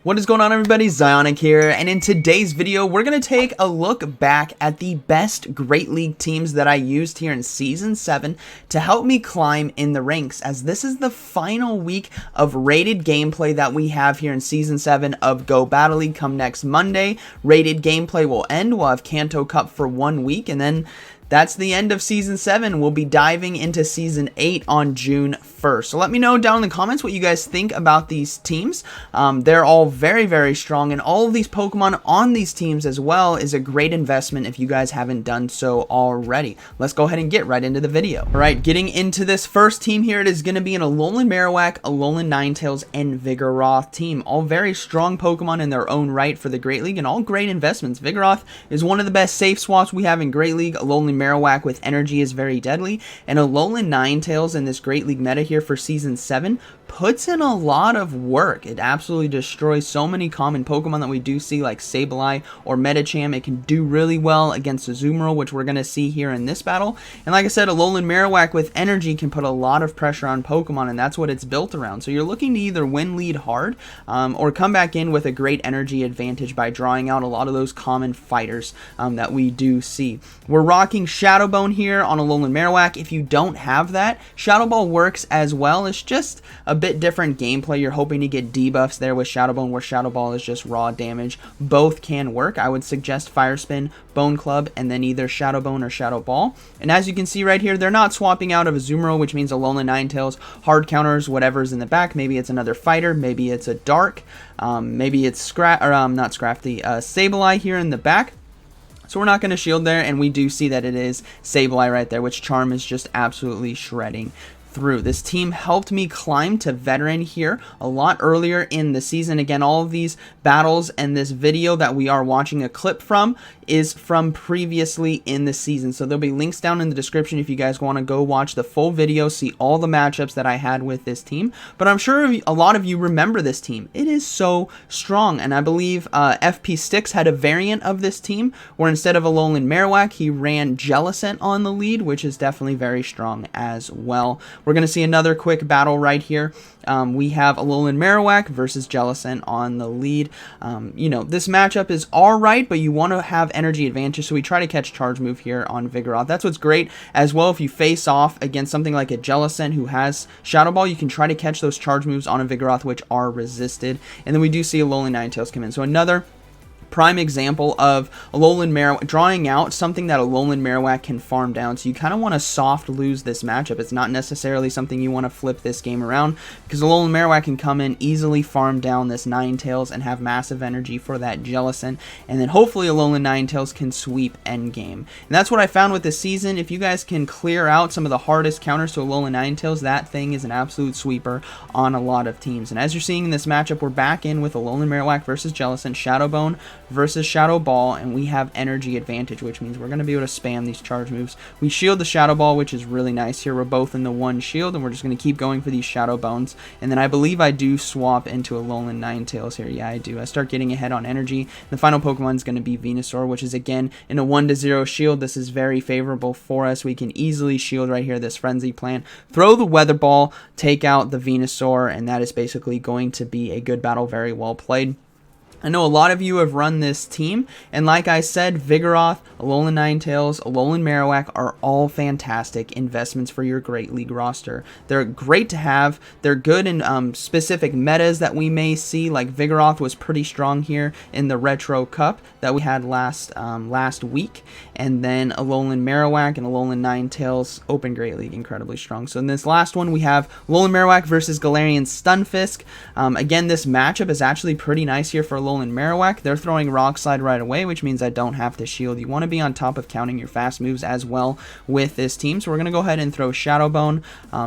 What is going on, everybody? ZyoniK here, and in today's video we're going to take a look back at the best Great League teams that I used here in Season 7 to help me climb in the ranks, as this is the final week of rated gameplay that we have here in Season 7 of Go Battle League. Come next Monday, rated gameplay will end. We'll have Kanto Cup for 1 week, and then that's the end of Season 7. We'll be diving into Season 8 on June 1st. So let me know down in the comments what you guys think about these teams. They're all very, very strong, and all of these Pokemon on these teams as well is a great investment if you guys haven't done so already. Let's go ahead and get right into the video. All right, getting into this first team here, it is going to be an Alolan Marowak, Alolan Ninetales, and Vigoroth team. All very strong Pokemon in their own right for the Great League, and all great investments. Vigoroth is one of the best safe swaps we have in Great League. Alolan Marowak with energy is very deadly, and Alolan Ninetales in this Great League meta here for Season 7 puts in a lot of work. It absolutely destroys so many common Pokemon that we do see, like Sableye or Medicham. It can do really well against Azumarill, which we're going to see here in this battle. And like I said, Alolan Marowak with energy can put a lot of pressure on Pokemon, and that's what it's built around. So you're looking to either win lead hard or come back in with a great energy advantage by drawing out a lot of those common fighters that we do see. We're rocking Shadow Bone here on Alolan Marowak. If you don't have that, Shadow Ball works as well. It's just a bit different gameplay. You're hoping to get debuffs there with Shadow Bone, where Shadow Ball is just raw damage. Both can work. I would suggest Fire Spin, Bone Club, and then either Shadow Bone or Shadow Ball. And as you can see right here, they're not swapping out of Azumarill, which means Alolan Ninetales hard counters whatever's in the back. Maybe it's another fighter, maybe it's a Dark, maybe it's Sableye here in the back. So we're not going to shield there, and we do see that it is Sableye right there, which Charm is just absolutely shredding through. This team helped me climb to veteran here a lot earlier in the season. Again, all of these battles and this video that we are watching a clip from is from previously in the season, so there'll be links down in the description if you guys want to go watch the full video, see all the matchups that I had with this team. But I'm sure a lot of you remember this team. It is so strong, and I believe FP Sticks had a variant of this team where instead of Alolan Marowak, he ran Jellicent on the lead, which is definitely very strong as well. We're going to see another quick battle right here. We have Alolan Marowak versus Jellicent on the lead. You know, this matchup is alright, but you want to have energy advantage, so we try to catch Charge Move here on Vigoroth. That's what's great as well. If you face off against something like a Jellicent who has Shadow Ball, you can try to catch those Charge Moves on a Vigoroth, which are resisted. And then we do see Alolan Ninetales come in. So another prime example of Alolan Marowak drawing out something that Alolan Marowak can farm down. So you kind of want to soft lose this matchup. It's not necessarily something you want to flip this game around, because Alolan Marowak can come in, easily farm down this Ninetales and have massive energy for that Jellicent, and then hopefully Alolan Ninetales can sweep endgame. And that's what I found with this season. If you guys can clear out some of the hardest counters to Alolan Ninetales, that thing is an absolute sweeper on a lot of teams. And as you're seeing in this matchup, we're back in with Alolan Marowak versus Jellicent, Shadow Bone versus Shadow Ball, and we have energy advantage, which means we're going to be able to spam these charge moves. We shield the Shadow Ball, which is really nice here. We're both in the one shield, and we're just going to keep going for these Shadow Bones. And then I believe I do swap into Alolan Ninetales here. Yeah, I do. I start getting ahead on energy. The final Pokemon is going to be Venusaur, which is again in a 1-0 shield. This is very favorable for us. We can easily shield right here this Frenzy Plant, throw the Weather Ball, take out the Venusaur, and that is basically going to be a good battle. Very well played. I know a lot of you have run this team, and like I said, Vigoroth, Alolan Ninetales, Alolan Marowak are all fantastic investments for your Great League roster. They're great to have. They're good in specific metas that we may see, like Vigoroth was pretty strong here in the Retro Cup that we had last week, and then Alolan Marowak and Alolan Ninetales Open Great League incredibly strong. So in this last one, we have Alolan Marowak versus Galarian Stunfisk. Again, this matchup is actually pretty nice here for Alolan Marowak. They're throwing Rock Slide right away, which means I don't have to shield. You want to be on top of counting your fast moves as well with this team. So we're going to go ahead and throw Shadow Bone.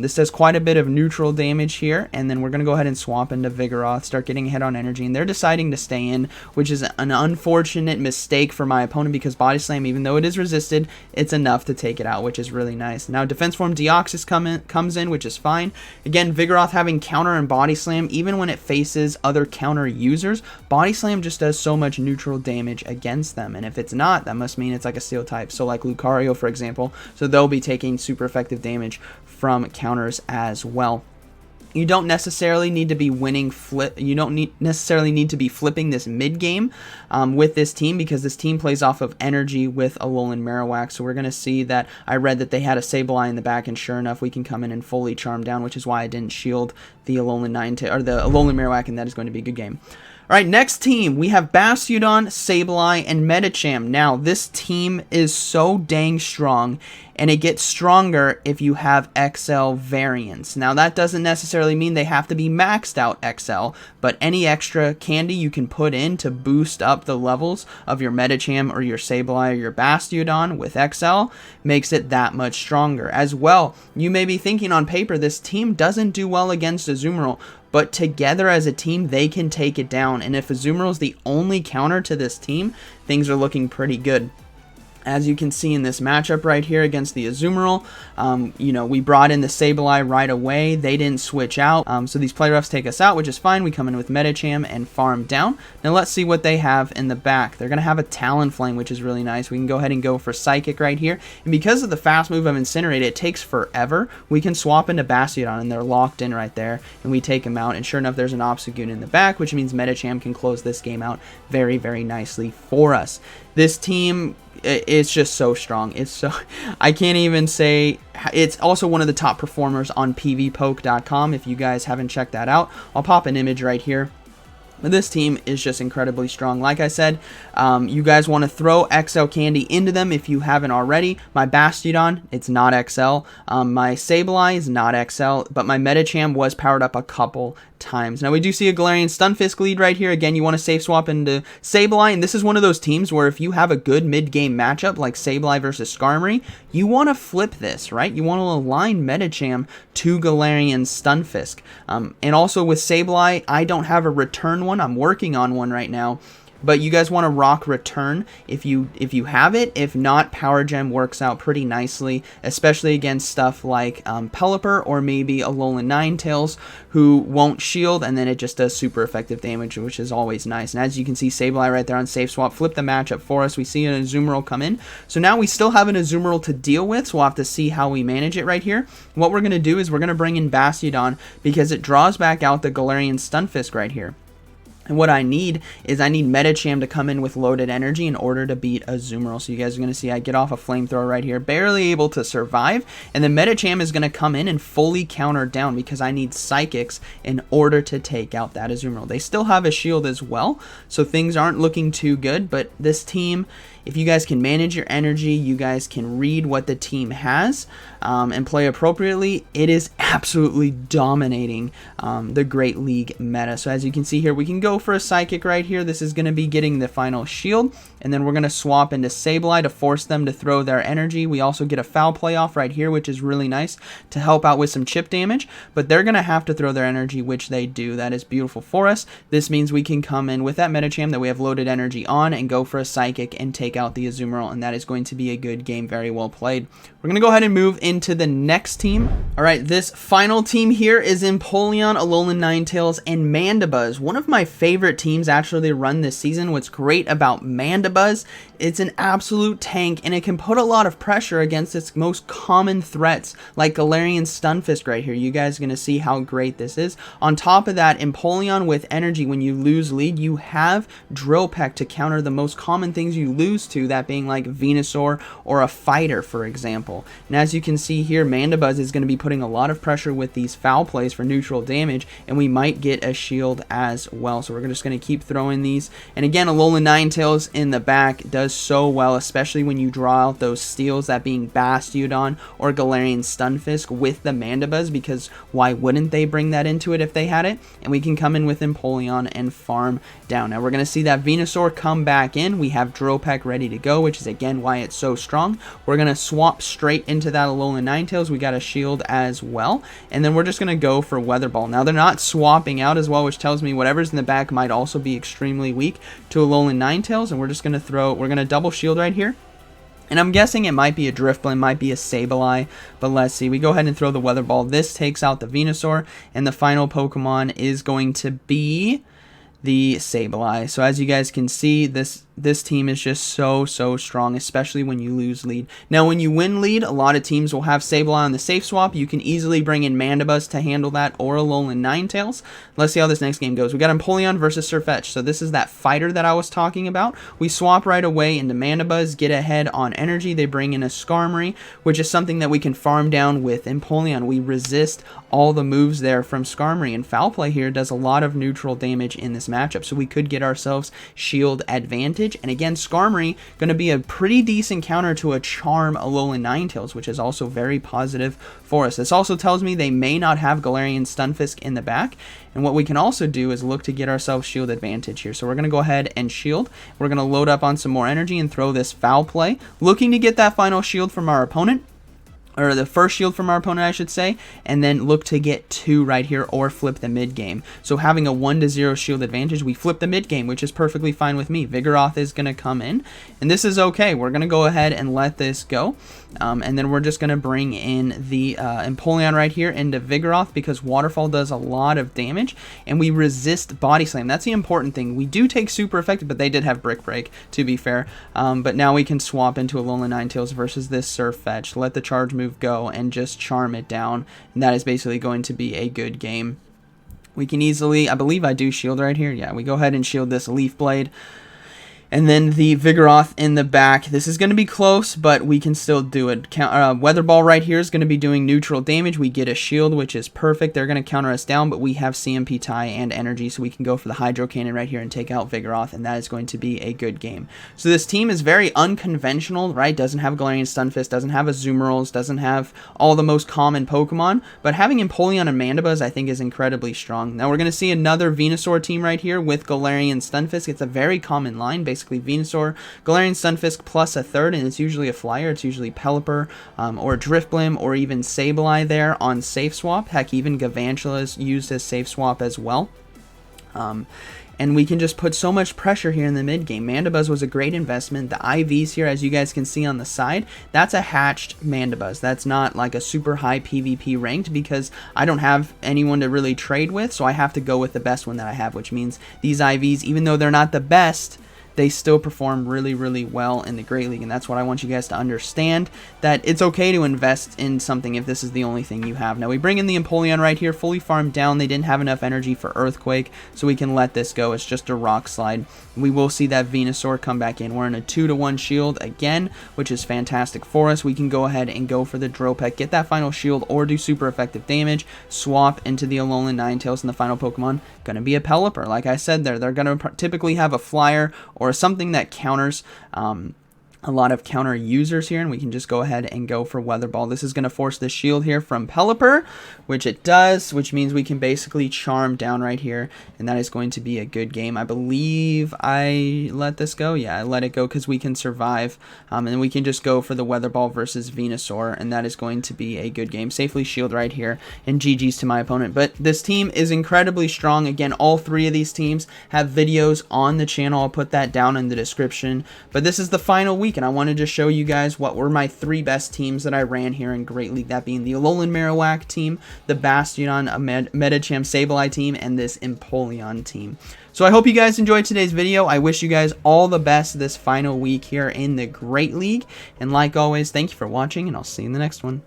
This does quite a bit of neutral damage here, and then we're going to go ahead and swap into Vigoroth, start getting ahead on energy, and they're deciding to stay in, which is an unfortunate mistake for my opponent, because Body Slam, even though it is resisted, it's enough to take it out, which is really nice. Now Defense Form Deoxys comes in, which is fine. Again, Vigoroth having counter and Body Slam, even when it faces other counter users, Body Slam just does so much neutral damage against them, and if it's not, that must mean it's like a Steel type, so like Lucario for example, so they'll be taking super effective damage from counters as well. You don't necessarily need to be necessarily need to be flipping this mid game with this team, because this team plays off of energy with Alolan Marowak. So we're going to see that I read that they had a Sableye in the back, and sure enough, we can come in and fully charm down, which is why I didn't shield the Alolan Marowak, and that is going to be a good game. All right, next team, we have Bastiodon, Sableye, and Medicham. Now, this team is so dang strong, and it gets stronger if you have XL variants. Now, that doesn't necessarily mean they have to be maxed out XL, but any extra candy you can put in to boost up the levels of your Medicham or your Sableye or your Bastiodon with XL makes it that much stronger. As well, you may be thinking on paper, this team doesn't do well against Azumarill, but together as a team, they can take it down. And if Azumarill is the only counter to this team, things are looking pretty good. As you can see in this matchup right here against the Azumarill, we brought in the Sableye right away. They didn't switch out. So these play roughs take us out, which is fine. We come in with Medicham and farm down. Now let's see what they have in the back. They're going to have a Talonflame, which is really nice. We can go ahead and go for Psychic right here. And because of the fast move of Incinerate, it takes forever. We can swap into Bastiodon, and they're locked in right there. And we take them out. And sure enough, there's an Obstagoon in the back, which means Medicham can close this game out very, very nicely for us. This team, it's just so strong. I can't even say. It's also one of the top performers on pvpoke.com. If you guys haven't checked that out, I'll pop an image right here. But this team is just incredibly strong. Like I said, you guys want to throw XL candy into them if you haven't already. My Bastiodon, it's not XL. My Sableye is not XL, but my Medicham was powered up a couple times. Now we do see a Galarian Stunfisk lead right here. Again, you want to safe swap into Sableye, and this is one of those teams where if you have a good mid-game matchup like Sableye versus Skarmory, you want to flip this, right? You want to align Medicham to Galarian Stunfisk. And also with Sableye, I don't have a return one. I'm working on one right now. But you guys want to rock return if you have it. If not, Power Gem works out pretty nicely, especially against stuff like Pelipper or maybe Alolan Ninetales, who won't shield, and then it just does super effective damage, which is always nice. And as you can see, Sableye right there on safe swap flip the matchup for us. We see an Azumarill come in. So now we still have an Azumarill to deal with, so we'll have to see how we manage it right here. What we're going to do is we're going to bring in Bastiodon because it draws back out the Galarian Stunfisk right here. And what I need is Medicham to come in with loaded energy in order to beat Azumarill. So you guys are going to see I get off a flamethrower right here, barely able to survive. And then Medicham is going to come in and fully counter down because I need Psychics in order to take out that Azumarill. They still have a shield as well, so things aren't looking too good. But this team, if you guys can manage your energy, you guys can read what the team has and play appropriately, it is absolutely dominating the Great League meta. So as you can see here, we can go for a Psychic right here. This is going to be getting the final shield, and then we're going to swap into Sableye to force them to throw their energy. We also get a Foul Play off right here, which is really nice to help out with some chip damage, but they're going to have to throw their energy, which they do. That is beautiful for us. This means we can come in with that Medicham that we have loaded energy on and go for a Psychic and take out the Azumarill, and that is going to be a good game, very well played. We're going to go ahead and move into the next team. All right, this final team here is Empoleon, Alolan Ninetales, and Mandibuzz. One of my favorite teams actually to run this season. What's great about Mandibuzz, it's an absolute tank, and it can put a lot of pressure against its most common threats, like Galarian Stunfisk right here. You guys are going to see how great this is. On top of that, Empoleon with energy, when you lose lead, you have Drill Peck to counter the most common things you lose to, that being like Venusaur or a Fighter, for example. And as you can see here, Mandibuzz is going to be putting a lot of pressure with these foul plays for neutral damage, and we might get a shield as well. So we're just going to keep throwing these. And again, Alolan Ninetales in the back does so well, especially when you draw out those steals, that being Bastiodon or Galarian Stunfisk with the Mandibuzz, because why wouldn't they bring that into it if they had it? And we can come in with Empoleon and farm down. Now we're going to see that Venusaur come back in. We have Drill Peck ready to go, which is again why it's so strong. We're going to swap straight into that Alolan Ninetales. We got a shield as well, and then we're just going to go for Weather Ball. Now they're not swapping out as well, which tells me whatever's in the back might also be extremely weak to Alolan Ninetales, and we're just going to we're going to double shield right here. And I'm guessing it might be a Drifblim, might be a Sableye, but let's see. We go ahead and throw the Weather Ball. This takes out the Venusaur, and the final Pokemon is going to be the Sableye. So as you guys can see, this team is just so strong, especially when you lose lead. Now, when you win lead, a lot of teams will have Sableye on the safe swap. You can easily bring in Mandibuzz to handle that, or Alolan Ninetales. Let's see how this next game goes. We got Empoleon versus Sirfetch'd. So this is that fighter that I was talking about. We swap right away into Mandibuzz, get ahead on energy. They bring in a Skarmory, which is something that we can farm down with Empoleon. We resist all the moves there from Skarmory, and Foul Play here does a lot of neutral damage in this matchup, so we could get ourselves shield advantage. And again, Skarmory going to be a pretty decent counter to a Charm Alolan Ninetales, which is also very positive for us. This also tells me they may not have Galarian Stunfisk in the back, and what we can also do is look to get ourselves shield advantage here. So we're going to go ahead and shield. We're going to load up on some more energy and throw this Foul Play, looking to get that final shield from our opponent, or the first shield from our opponent, I should say, and then look to get 2 right here, or flip the mid game. So having a 1-0 shield advantage, we flip the mid game, which is perfectly fine with me. Vigoroth is going to come in, and this is okay. We're going to go ahead and let this go, and then we're just going to bring in the Empoleon right here into Vigoroth, because Waterfall does a lot of damage, and we resist Body Slam. That's the important thing. We do take super effective, but they did have Brick Break, to be fair. But now we can swap into Alolan Ninetales versus this Sirfetch'd, let the charge move go, and just charm it down, and that is basically going to be a good game. We can easily, I believe I do shield right here. Yeah, we go ahead and shield this Leaf Blade. And then the Vigoroth in the back. This is going to be close, but we can still do it. Weather Ball right here is going to be doing neutral damage. We get a shield, which is perfect. They're going to counter us down, but we have CMP tie and energy, so we can go for the Hydro Cannon right here and take out Vigoroth, and that is going to be a good game. So this team is very unconventional, right? Doesn't have Galarian Stunfisk, doesn't have Azumarill, doesn't have all the most common Pokemon, but having Empoleon and Mandibuzz, I think, is incredibly strong. Now we're going to see another Venusaur team right here with Galarian Stunfisk. It's a very common line, basically Venusaur, Galarian Stunfisk plus a third, and it's usually a flyer. It's usually Pelipper or Drifblim or even Sableye there on safe swap. Heck, even Galvantula is used as safe swap as well. And we can just put so much pressure here in the mid game. Mandibuzz was a great investment. The IVs here, as you guys can see on the side, that's a hatched Mandibuzz. That's not like a super high PvP ranked, because I don't have anyone to really trade with, so I have to go with the best one that I have, which means these IVs, even though they're not the best, they still perform really well in the Great League, and that's what I want you guys to understand, that it's okay to invest in something if this is the only thing you have. Now we bring in the Empoleon right here, fully farmed down. They didn't have enough energy for Earthquake, so we can let this go. It's just a Rock Slide. We will see that Venusaur come back in. We're in a 2-to-1 shield again, which is fantastic for us. We can go ahead and go for the Drill Peck, get that final shield, or do super effective damage, swap into the Alolan Ninetales, and the final Pokemon going to be a Pelipper. Like I said there, they're going to typically have a flyer or something that counters a lot of counter users here, and we can just go ahead and go for Weather Ball. This is going to force the shield here from Pelipper, which it does, which means we can basically charm down right here, and that is going to be a good game. I believe I let this go. Yeah, I let it go because we can survive, and then we can just go for the Weather Ball versus Venusaur, and that is going to be a good game. Safely shield right here, and GG's to my opponent. But this team is incredibly strong. Again, all 3 of these teams have videos on the channel. I'll put that down in the description. But this is the final week, and I wanted to show you guys what were my 3 best teams that I ran here in Great League, that being the Alolan Marowak team, the Bastiodon Metacham Sableye team, and this Empoleon team. So I hope you guys enjoyed today's video. I wish you guys all the best this final week here in the Great League, and like always, thank you for watching, and I'll see you in the next one.